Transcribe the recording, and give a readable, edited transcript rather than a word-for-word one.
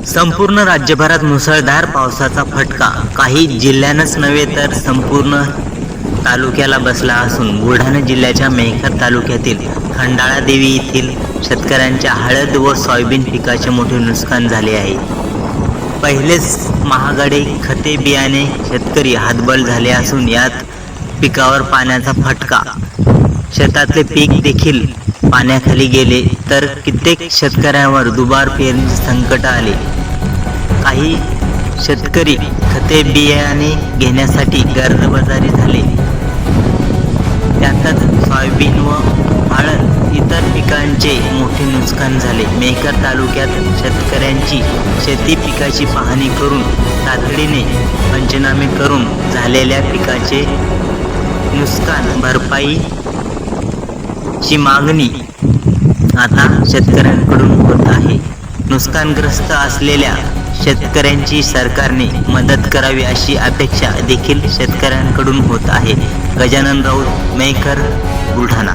संपूर्ण राज्यभरात मुसळधार पावसाचा फटका काही जिल्ह्यांनाच नव्हे तर संपूर्ण तालुक्याला बसला असून बुलढाणा जिल्ह्याच्या मेहकर तालुक्यातील खंडाळा देवी येथील शेतकऱ्यांच्या हळद व सोयाबीन पिकाचे मोठे नुकसान झाले आहे। पहिलेच महागडे खते बियाणे शेतकरी हातबल झाले असून यात पिकावर पाण्याचा फटका, शेतातले पीक देखील पाण्याखाली गेले तर कित्येक शेतकऱ्यांवर दुबार पेरणी संकट आले। काही शेतकरी खते बियाणे घेण्यासाठी कर्जबाजारी झाले। त्यातच सोयाबीन व हळद इतर पिकांचे मोठे नुकसान झाले। मेहकर तालुक्यात शेतकऱ्यांची शेती पिकाची पाहणी करून तातडीने पंचनामे करून झालेल्या पिकाचे नुकसान भरपाईची मागणी आता शेतकऱ्यांकडून होत आहे। नुकसानग्रस्त असलेल्या शेतकऱ्यांची सरकारने मदत करावी अशी अपेक्षा देखील शेतकऱ्यांकडून होत आहे। गजानन राऊत, मेहकर, बुलढाणा।